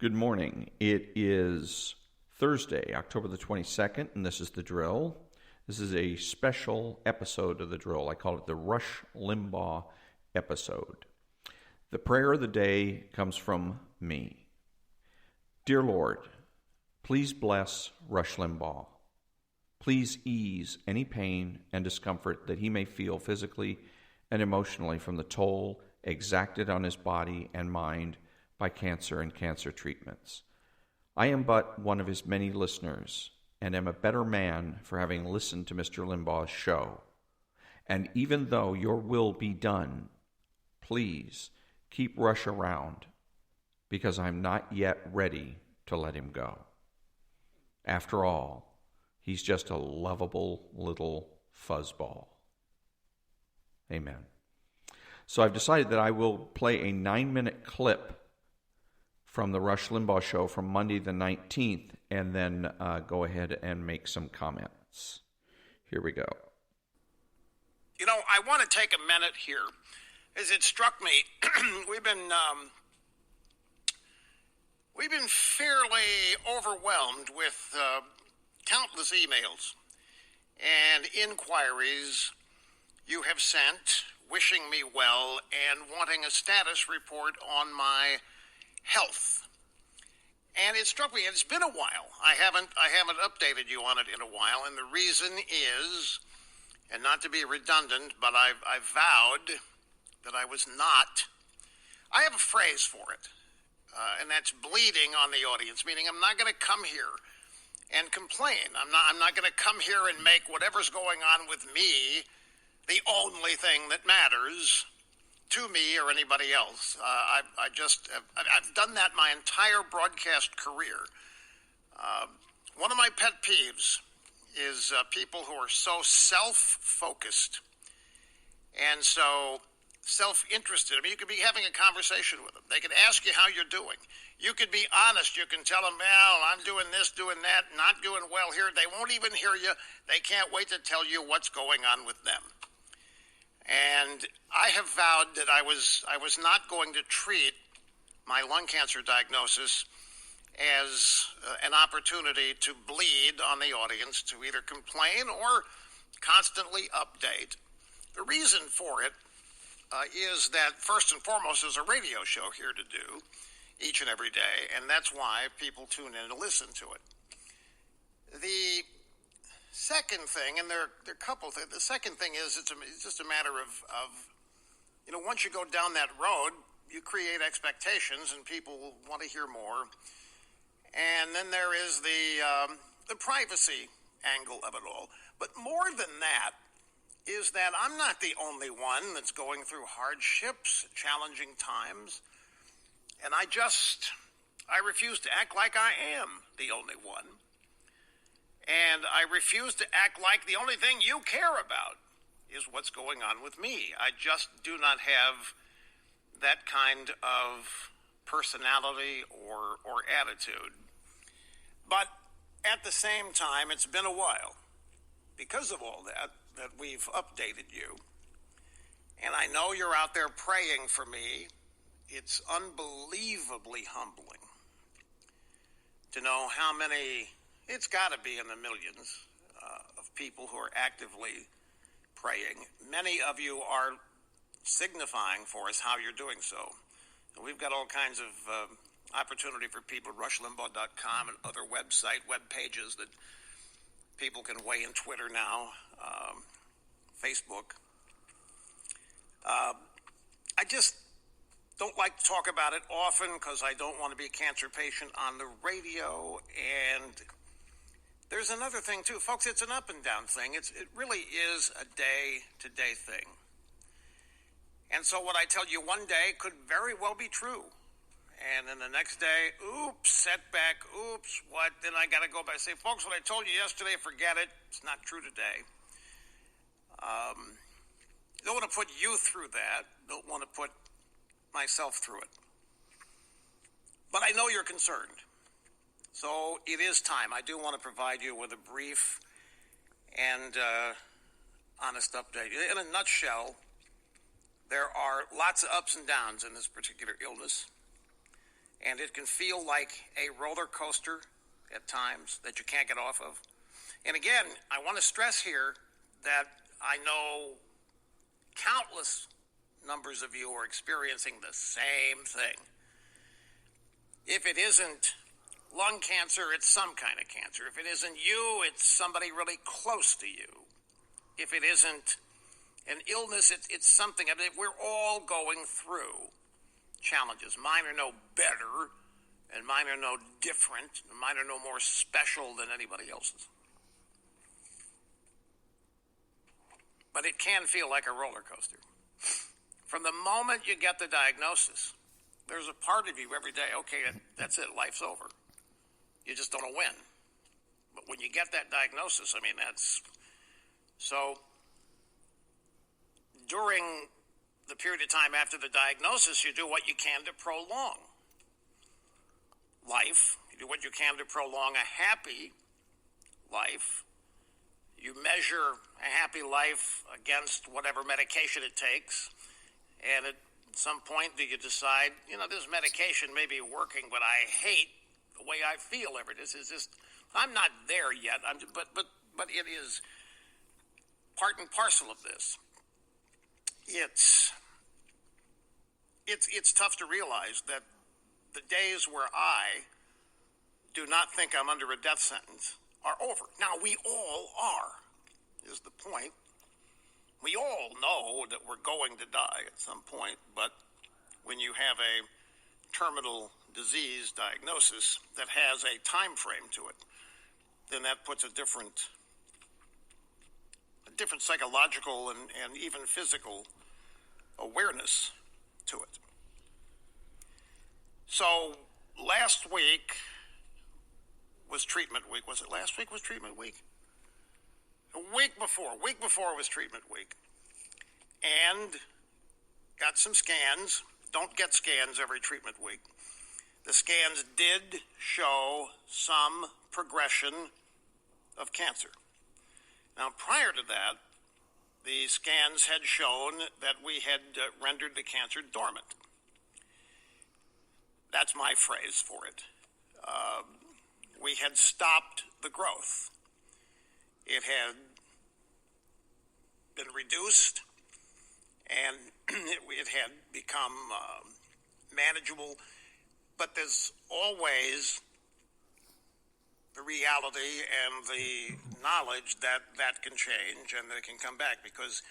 Good morning. It is Thursday, October the 22nd, and this is The Drill. This is a special episode of The Drill. I call it the Rush Limbaugh episode. The prayer of the day comes from me. Dear Lord, please bless Rush Limbaugh. Please ease any pain and discomfort that he may feel physically and emotionally from the toll exacted on his body and mind by cancer and cancer treatments. I am but one of his many listeners, and am a better man for having listened to Mr. Limbaugh's show. And even though your will be done, please keep Rush around, because I'm not yet ready to let him go. After all, he's just a lovable little fuzzball. Amen. So I've decided that I will play a 9-minute clip from the Rush Limbaugh show from Monday the 19th, and then go ahead and make some comments. Here we go. You know, I want to take a minute here, as it struck me, we've been fairly overwhelmed with countless emails and inquiries you have sent, wishing me well and wanting a status report on my health. And it struck me, it's been a while. I haven't updated you on it in a while, and the reason is, and not to be redundant, but I vowed that I was not. I have a phrase for it, and that's bleeding on the audience, meaning I'm not going to come here and complain. I'm not going to come here and make whatever's going on with me the only thing that matters to me or anybody else. I've done that my entire broadcast career. One of my pet peeves is people who are so self-focused and so self-interested. I mean, you could be having a conversation with them. They could ask you how you're doing. You could be honest. You can tell them, well, I'm doing this, doing that, not doing well here. They won't even hear you. They can't wait to tell you what's going on with them. And I have vowed that I was not going to treat my lung cancer diagnosis as an opportunity to bleed on the audience, to either complain or constantly update. The reason for it is that, first and foremost, there's a radio show here to do each and every day, and that's why people tune in to listen to it. The second thing, and there are a couple things. The second thing is it's just a matter of once you go down that road, you create expectations, and people want to hear more. And then there is the privacy angle of it all. But more than that is that I'm not the only one that's going through hardships, challenging times, and I refuse to act like I am the only one. And I refuse to act like the only thing you care about is what's going on with me. I just do not have that kind of personality or attitude. But at the same time, it's been a while, because of all that we've updated you. And I know you're out there praying for me. It's unbelievably humbling to know how many. It's got to be in the millions of people who are actively praying. Many of you are signifying for us how you're doing so. And we've got all kinds of opportunity for people at rushlimbaugh.com and other web pages that people can weigh in. Twitter now, Facebook. I just don't like to talk about it often because I don't want to be a cancer patient on the radio. And there's another thing, too. Folks, it's an up and down thing. It really is a day-to-day thing. And so what I tell you one day could very well be true. And then the next day, oops, setback, oops, what? Then I got to go back and say, folks, what I told you yesterday, forget it. It's not true today. Don't want to put you through that. Don't want to put myself through it. But I know you're concerned. So it is time. I do want to provide you with a brief and honest update. In a nutshell, there are lots of ups and downs in this particular illness. and it can feel like a roller coaster at times that you can't get off of. And again, I want to stress here that I know countless numbers of you are experiencing the same thing. If it isn't lung cancer, it's some kind of cancer. If it isn't you, it's somebody really close to you. If it isn't an illness, it's something. I mean, we're all going through challenges. Mine are no better, and mine are no different, and mine are no more special than anybody else's. But it can feel like a roller coaster. From the moment you get the diagnosis, there's a part of you every day, okay, that's it, life's over. You just don't win. But when you get that diagnosis, I mean, that's... So, during the period of time after the diagnosis, you do what you can to prolong life. You do what you can to prolong a happy life. You measure a happy life against whatever medication it takes. And at some point, do you decide, this medication may be working, but I hate the way I feel every day. This is just, I'm not there yet. But it is part and parcel of this. It's tough to realize that the days where I do not think I'm under a death sentence are over. Now, we all are, is the point. We all know that we're going to die at some point, but when you have a terminal disease diagnosis that has a time frame to it, then that puts a different psychological and even physical awareness to it. So last week was treatment week. Was it last week was treatment week? A week before was treatment week. And got some scans. Don't get scans every treatment week. The scans did show some progression of cancer. Now, prior to that, the scans had shown that we had rendered the cancer dormant. That's my phrase for it. We had stopped the growth. It had been reduced, and it had become manageable. But there's always the reality and the knowledge that that can change and that it can come back, because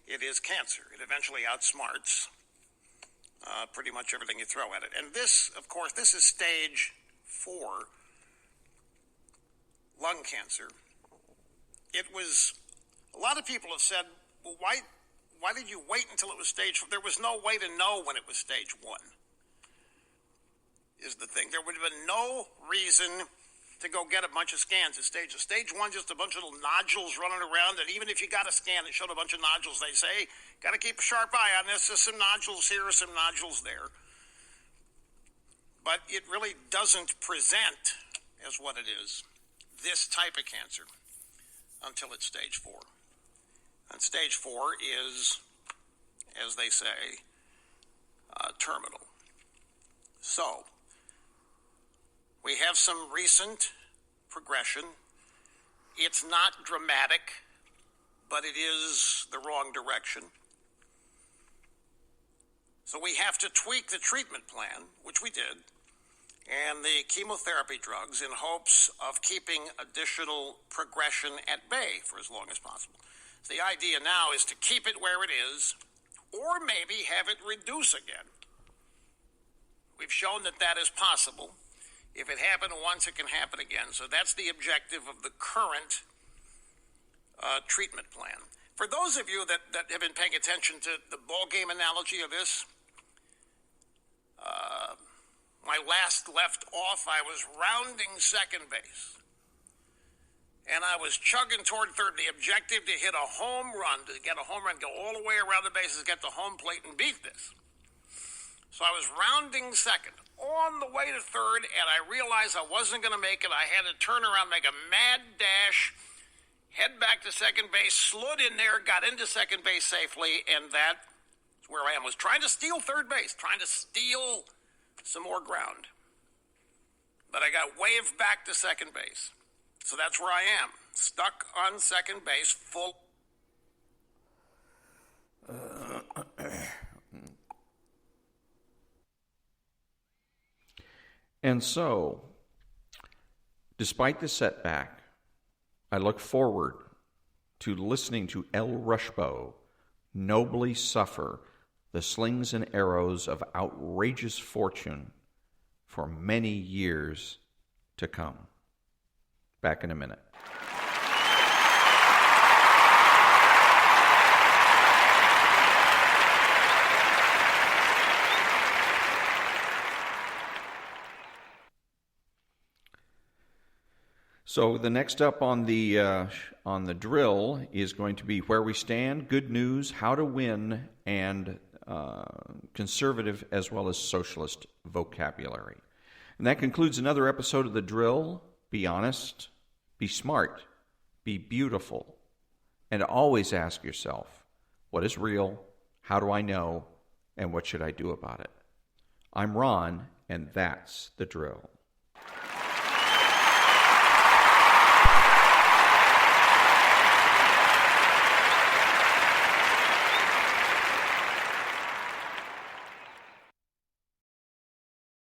it is cancer. It eventually outsmarts pretty much everything you throw at it. And this, of course, this is stage 4 lung cancer. It was, a lot of people have said, well, why did you wait until it was stage 4? There was no way to know when it was stage 1, is the thing. There would have been no reason to go get a bunch of scans at stage 1. Stage 1, just a bunch of little nodules running around, and even if you got a scan that showed a bunch of nodules, they say, got to keep a sharp eye on this. There's some nodules here, some nodules there. But it really doesn't present as what it is, this type of cancer, until it's stage 4. And stage 4 is, as they say, terminal. So, we have some recent progression. It's not dramatic, but it is the wrong direction. So we have to tweak the treatment plan, which we did, and the chemotherapy drugs in hopes of keeping additional progression at bay for as long as possible. So the idea now is to keep it where it is, or maybe have it reduce again. We've shown that that is possible. If it happened once, it can happen again. So that's the objective of the current treatment plan. For those of you that have been paying attention to the ball game analogy of this, my last left off, I was rounding second base. And I was chugging toward third. The objective to hit a home run, to get a home run, go all the way around the bases, get the home plate, and beat this. So I was rounding second, on the way to third, and I realized I wasn't going to make it. I had to turn around, make a mad dash, head back to second base, slid in there, got into second base safely, and that's where I am. Was trying to steal third base, trying to steal some more ground. but I got waved back to second base. So that's where I am, stuck on second base, full. And so, despite the setback, I look forward to listening to El Rushbo nobly suffer the slings and arrows of outrageous fortune for many years to come. Back in a minute. So the next up on the drill is going to be where we stand, good news, how to win, and conservative as well as socialist vocabulary. And that concludes another episode of the drill. Be honest, be smart, be beautiful, and always ask yourself, what is real, how do I know, and what should I do about it? I'm Ron, and that's the drill.